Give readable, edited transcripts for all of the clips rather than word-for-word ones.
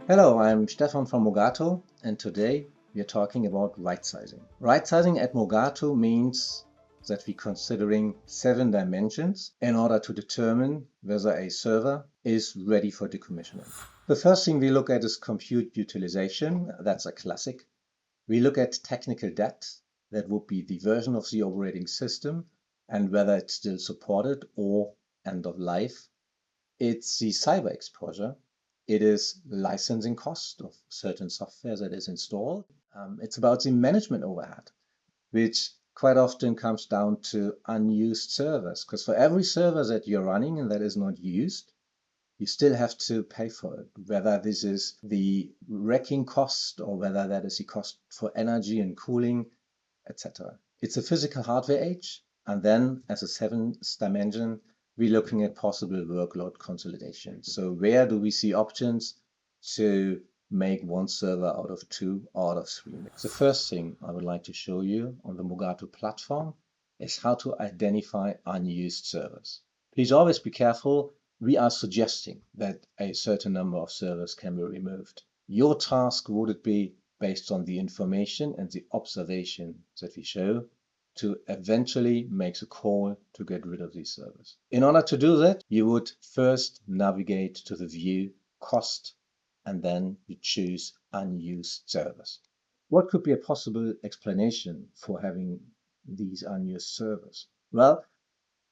Hello, I'm Stefan from Mugato, and today we are talking about rightsizing. Rightsizing at Mugato means that we're considering 7 dimensions in order to determine whether a server is ready for decommissioning. The first thing we look at is compute utilization. That's a classic. We look at technical debt. That would be the version of the operating system and whether it's still supported or end of life. It's the cyber exposure. It is licensing cost of certain software that is installed. It's about the management overhead, which quite often comes down to unused servers. Because for every server that you're running and that is not used, you still have to pay for it, whether this is the racking cost or whether that is the cost for energy and cooling, etc. It's a physical hardware age. And then as a seventh dimension, we're looking at possible workload consolidation. So where do we see options to make one server out of 2 or out of 3? The first thing I would like to show you on the Mugato platform is how to identify unused servers. Please always be careful. We are suggesting that a certain number of servers can be removed. Your task would it be, based on the information and the observation that we show, to eventually make a call to get rid of these servers. In order to do that, you would first navigate to the view cost, and then you choose unused servers. What could be a possible explanation for having these unused servers? Well,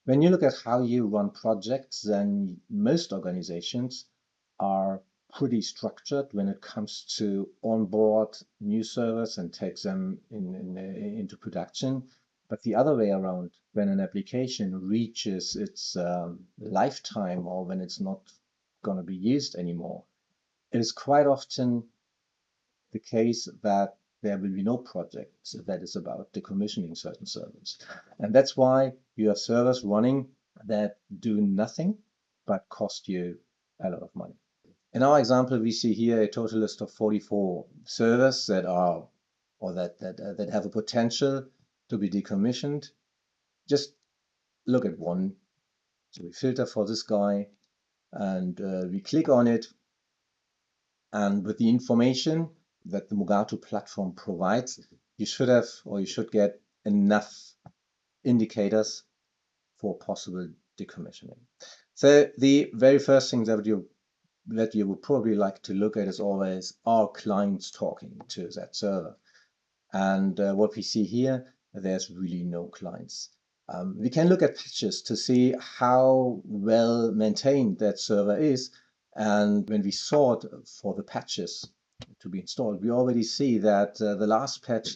when you look at how you run projects, then most organizations are pretty structured when it comes to onboard new servers and take them into production. But the other way around, when an application reaches its lifetime or when it's not going to be used anymore, it is quite often the case that there will be no project that is about decommissioning certain servers. And that's why you have servers running that do nothing but cost you a lot of money. In our example, we see here a total list of 44 servers that are, or that have a potential to be decommissioned. Just look at one. So we filter for this guy and we click on it. And with the information that the Mugato platform provides, you should have, or you should get enough indicators for possible decommissioning. So the very first thing that you would probably like to look at is always, are clients talking to that server? And what we see here, there's really no clients. We can look at patches to see how well maintained that server is. And when we sort for the patches to be installed, we already see that the last patch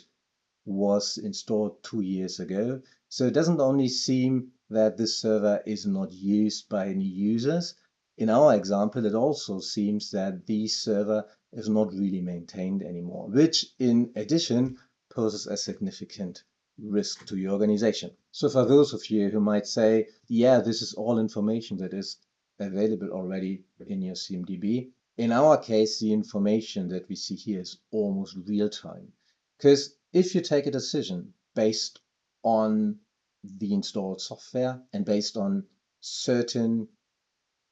was installed 2 years ago. So it doesn't only seem that this server is not used by any users. In our example, it also seems that the server is not really maintained anymore, which in addition poses a significant risk to your organization. So for those of you who might say, yeah, this is all information that is available already in your CMDB, in our case, the information that we see here is almost real time. Because if you take a decision based on the installed software and based on certain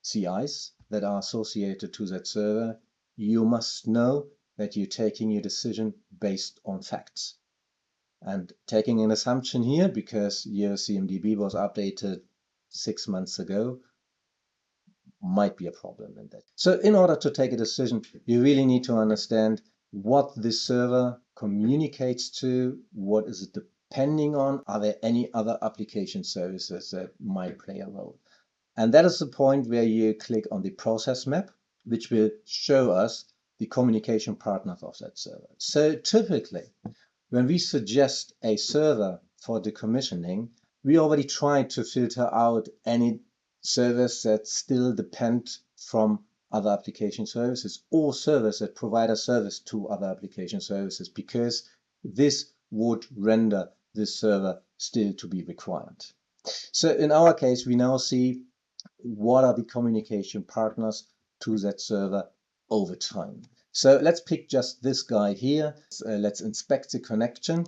CIs that are associated to that server, you must know that you're taking your decision based on facts. And taking an assumption here, because your CMDB was updated 6 months ago, might be a problem in that. So in order to take a decision, you really need to understand what this server communicates to, what is it depending on, are there any other application services that might play a role. And that is the point where you click on the process map, which will show us the communication partners of that server. So typically, when we suggest a server for decommissioning, we already try to filter out any servers that still depend from other application services or servers that provide a service to other application services, because this would render this server still to be required. So in our case, we now see what are the communication partners to that server over time. So let's pick just this guy here. Let's inspect the connection,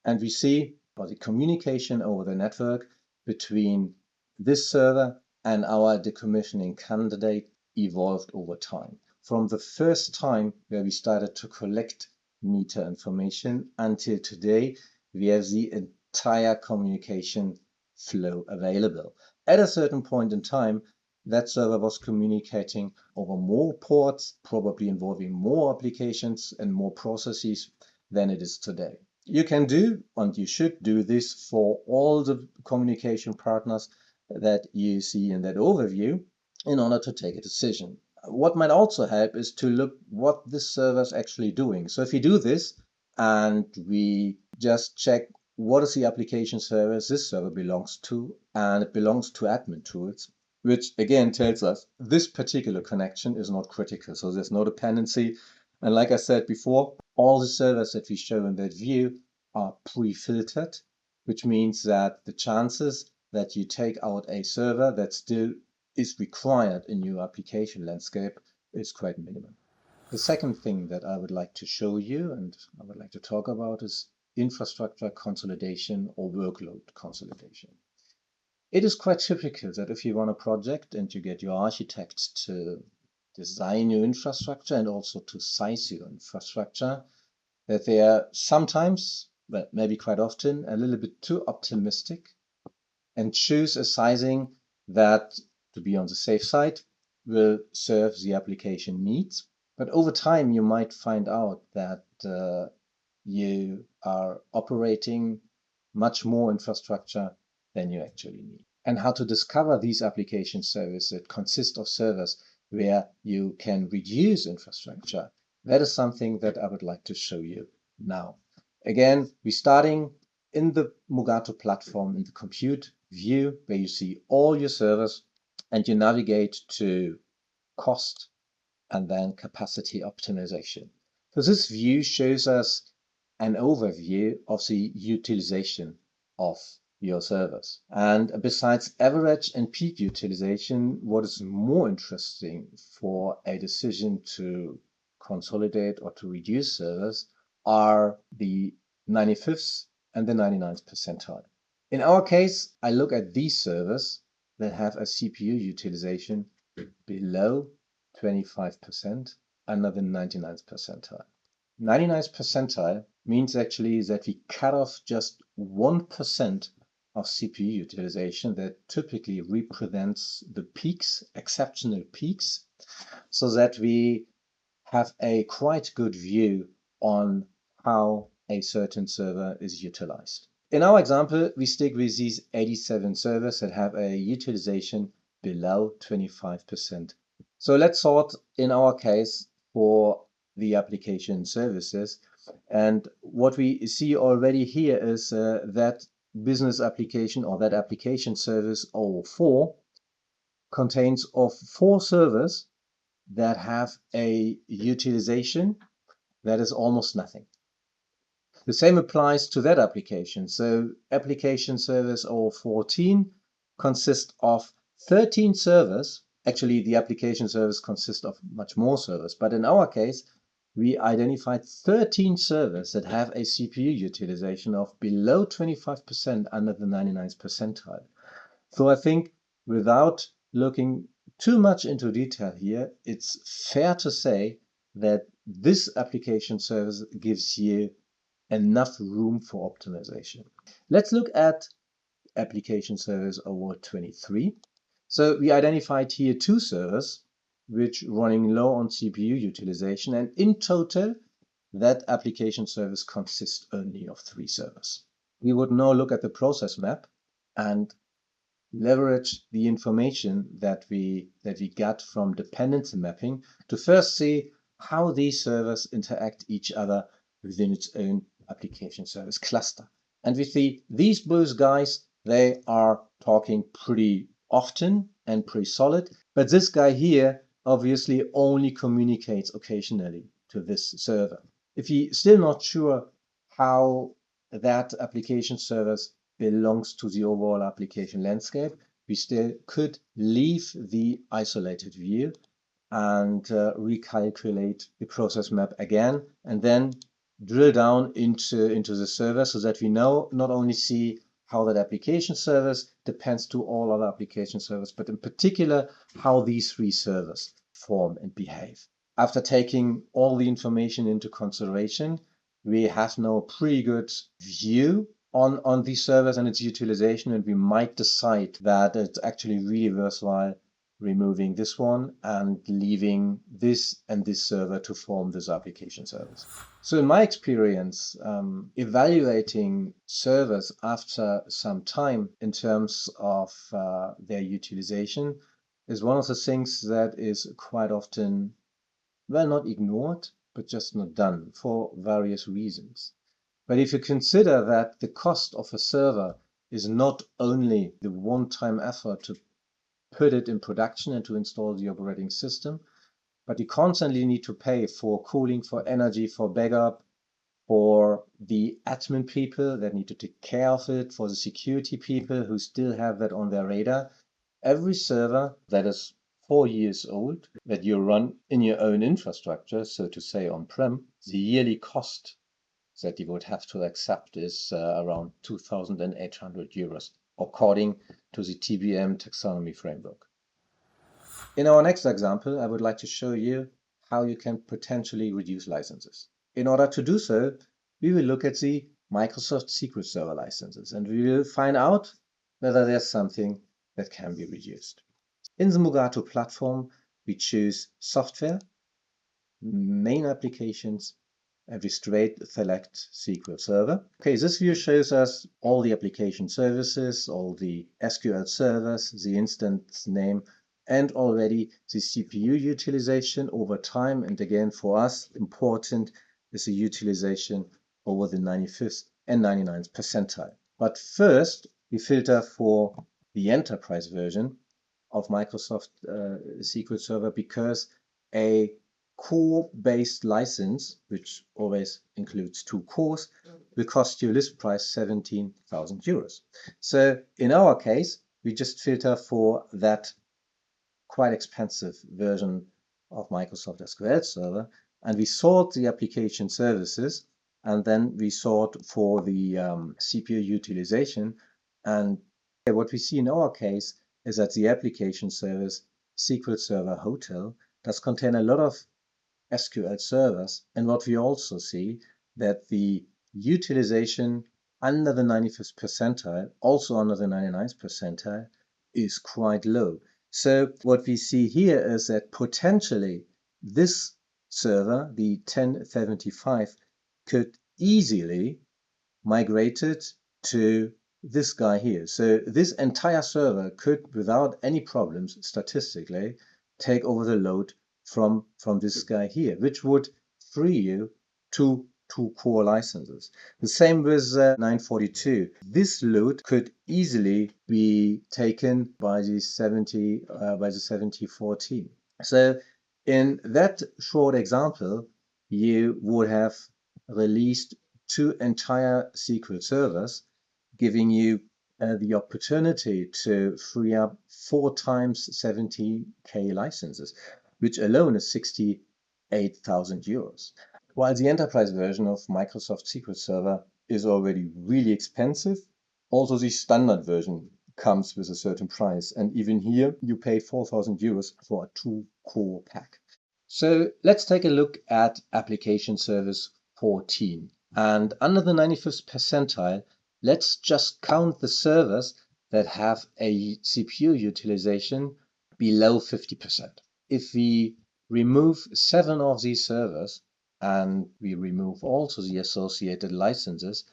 and we see the communication over the network between this server and our decommissioning candidate evolved over time. from the first time where we started to collect meter information until today, we have the entire communication flow available. At a certain point in time, that server was communicating over more ports, probably involving more applications and more processes than it is today. You can do, and you should do this for all the communication partners that you see in that overview in order to take a decision. What might also help is to look what this server is actually doing. So if we do this and we just check what is the application service this server belongs to, and it belongs to admin tools, which again tells us this particular connection is not critical. So there's no dependency. And like I said before, all the servers that we show in that view are pre-filtered, which means that the chances that you take out a server that still is required in your application landscape is quite minimum. The second thing that I would like to show you and I would like to talk about is infrastructure consolidation or workload consolidation. It is quite typical that if you run a project and you get your architect to design your infrastructure and also to size your infrastructure, that they are sometimes, but maybe quite often, a little bit too optimistic and choose a sizing that, to be on the safe side, will serve the application needs. But over time, you might find out that you are operating much more infrastructure than you actually need. And how to discover these application services that consist of servers where you can reduce infrastructure, that is something that I would like to show you now. Again, we're starting in the Mugato platform in the compute view where you see all your servers and you navigate to cost and then capacity optimization. So this view shows us an overview of the utilization of your servers. And besides average and peak utilization, what is more interesting for a decision to consolidate or to reduce servers are the 95th and the 99th percentile. In our case, I look at these servers that have a CPU utilization below 25% under the 99th percentile. 99th percentile means actually that we cut off just 1% of CPU utilization that typically represents the peaks, exceptional peaks, so that we have a quite good view on how a certain server is utilized. In our example, we stick with these 87 servers that have a utilization below 25%. So let's sort in our case for the application services. And what we see already here is that business application or that application service 04 contains of 4 servers that have a utilization that is almost nothing. The same applies to that application. So application service 014 consists of 13 servers. Actually, the application service consists of much more servers. But in our case, we identified 13 servers that have a CPU utilization of below 25% under the 99th percentile. So I think without looking too much into detail here, it's fair to say that this application service gives you enough room for optimization. Let's look at application service 023. So we identified here 2 servers which running low on CPU utilization, and in total that application service consists only of 3 servers. We would now look at the process map and leverage the information that we got from dependency mapping to first see how these servers interact each other within its own application service cluster. And we see these both guys, they are talking pretty often and pretty solid, but this guy here obviously only communicates occasionally to this server. If you're still not sure how that application service belongs to the overall application landscape, we still could leave the isolated view and recalculate the process map again, and then drill down into the server so that we know not only see how that application service depends to all other application servers, but in particular how these 3 servers form and behave. After taking all the information into consideration, we have now a pretty good view on these servers and its utilization, and we might decide that it's actually really worthwhile removing this one and leaving this and this server to form this application service. So in my experience, evaluating servers after some time in terms of their utilization is one of the things that is quite often, well, not ignored, but just not done for various reasons. But if you consider that the cost of a server is not only the one-time effort to put it in production and to install the operating system, but you constantly need to pay for cooling, for energy, for backup, for the admin people that need to take care of it, for the security people who still have that on their radar. Every server that is 4 years old that you run in your own infrastructure, so to say on-prem, the yearly cost that you would have to accept is around 2,800 euros, according to the TBM taxonomy framework. In our next example, I would like to show you how you can potentially reduce licenses. In order to do so, we will look at the Microsoft SQL Server licenses, and we will find out whether there's something that can be reduced. In the Mugato platform, we choose software, main applications, and we straight select SQL Server. Okay, this view shows us all the application services, all the SQL servers, the instance name, and already the CPU utilization over time. And again, for us, important is the utilization over the 95th and 99th percentile. But first, we filter for the enterprise version of Microsoft SQL Server, because a core-based license, which always includes 2 cores, will cost you list price 17,000 euros. So in our case, we just filter for that quite expensive version of Microsoft SQL Server, and we sort the application services, and then we sort for the CPU utilization. And what we see in our case is that the application service SQL Server Hotel does contain a lot of SQL servers, and what we also see that the utilization under the 95th percentile, also under the 99th percentile, is quite low. So what we see here is that potentially this server, the 1075, could easily migrate it to this guy here. So this entire server could, without any problems, statistically, take over the load from this guy here, which would free you to 2 core licenses. The same with 942. This load could easily be taken by the 7014. So in that short example, you would have released 2 entire SQL servers, giving you the opportunity to free up 4 times 70k licenses, which alone is 68,000 euros. While the enterprise version of Microsoft SQL Server is already really expensive, also the standard version comes with a certain price, and even here you pay 4,000 euros for a 2-core pack. So let's take a look at application service 14. And under the 95th percentile, let's just count the servers that have a CPU utilization below 50%. If we remove 7 of these servers and we remove also the associated licenses,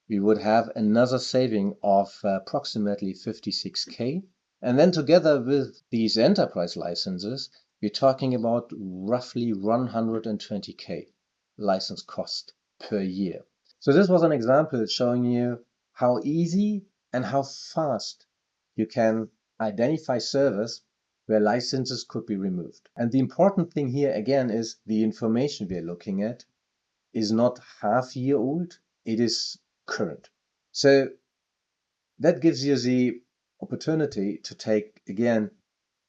we would have another saving of approximately 56k. And then together with these enterprise licenses, we're talking about roughly 120k license cost per year. So this was an example showing you how easy and how fast you can identify servers where licenses could be removed. And the important thing here again is the information we're looking at is not half-year old, it is current. So that gives you the opportunity to take, again,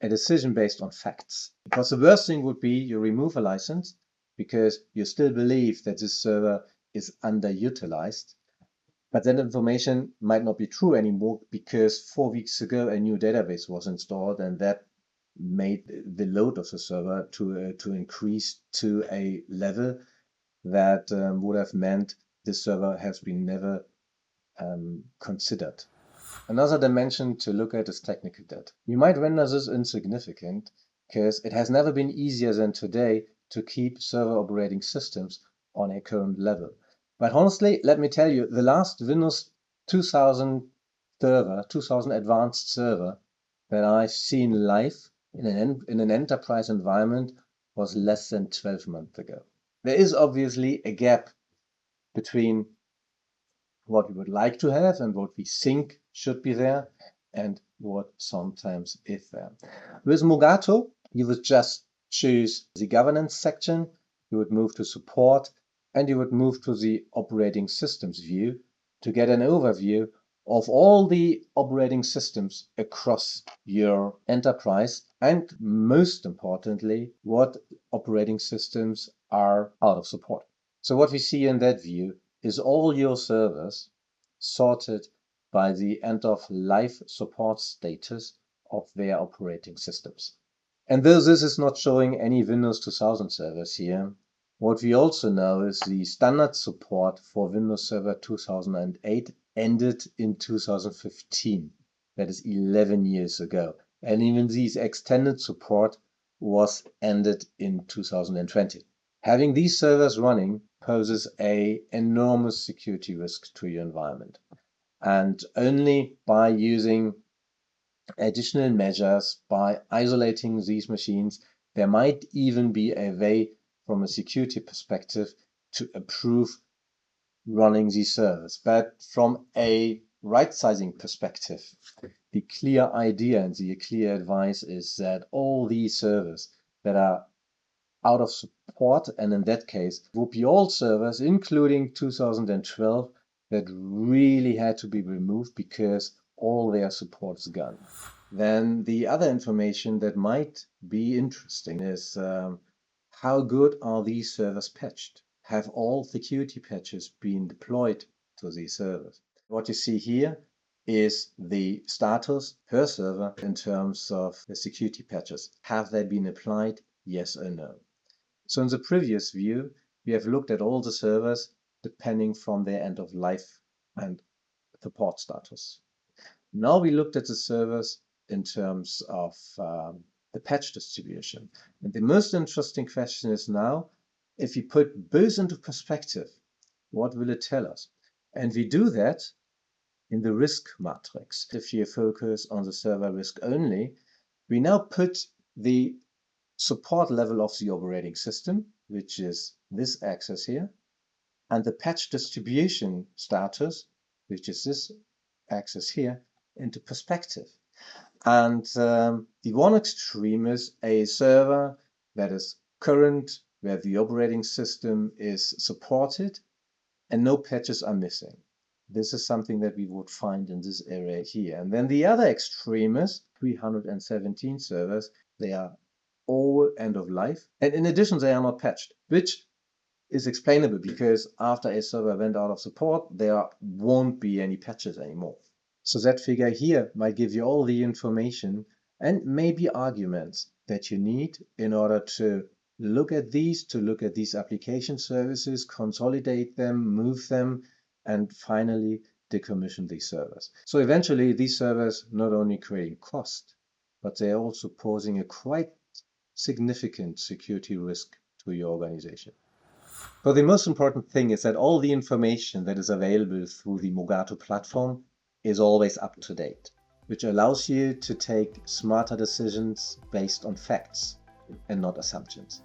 a decision based on facts. Because the worst thing would be you remove a license because you still believe that this server is underutilized, but that information might not be true anymore because 4 weeks ago a new database was installed and that made the load of the server to increase to a level that would have meant this server has been never considered. Another dimension to look at is technical debt. You might render this insignificant because it has never been easier than today to keep server operating systems on a current level. But honestly, let me tell you, the last Windows 2000 server, 2000 advanced server that I've seen live in an enterprise environment was less than 12 months ago. There is obviously a gap between what we would like to have and what we think should be there and what sometimes is there. With Mugato, you would just choose the governance section, you would move to support, and you would move to the operating systems view to get an overview of all the operating systems across your enterprise, and most importantly, what operating systems are out of support. So what we see in that view is all your servers sorted by the end-of-life support status of their operating systems. And though this is not showing any Windows 2000 servers here, what we also know is the standard support for Windows Server 2008 ended in 2015. That is 11 years ago. And even this extended support was ended in 2020. Having these servers running poses an enormous security risk to your environment. And only by using additional measures, by isolating these machines, there might even be a way from a security perspective to improve running these servers. But from a right-sizing perspective, the clear idea and the clear advice is that all these servers that are out of support, and in that case would be all servers, including 2012, that really had to be removed because all their support's gone. Then the other information that might be interesting is how good are these servers patched? Have all security patches been deployed to these servers? What you see here is the status per server in terms of the security patches. Have they been applied? Yes or no? So in the previous view, we have looked at all the servers depending from their end of life and support status. Now we looked at the servers in terms of the patch distribution. And the most interesting question is now, if you put both into perspective, what will it tell us? And we do that in the risk matrix. If you focus on the server risk only, we now put the support level of the operating system, which is this axis here, and the patch distribution status, which is this axis here, into perspective. And the one extreme is a server that is current, where the operating system is supported and no patches are missing. This is something that we would find in this area here. And then the other extreme is 317 servers. They are all end of life. And in addition, they are not patched, which is explainable because after a server went out of support, there won't be any patches anymore. So that figure here might give you all the information and maybe arguments that you need in order to look at these application services, consolidate them, move them, and finally decommission these servers. So eventually these servers not only creating cost, but they're also posing a quite significant security risk to your organization. But the most important thing is that all the information that is available through the Mugato platform is always up to date, which allows you to take smarter decisions based on facts and not assumptions.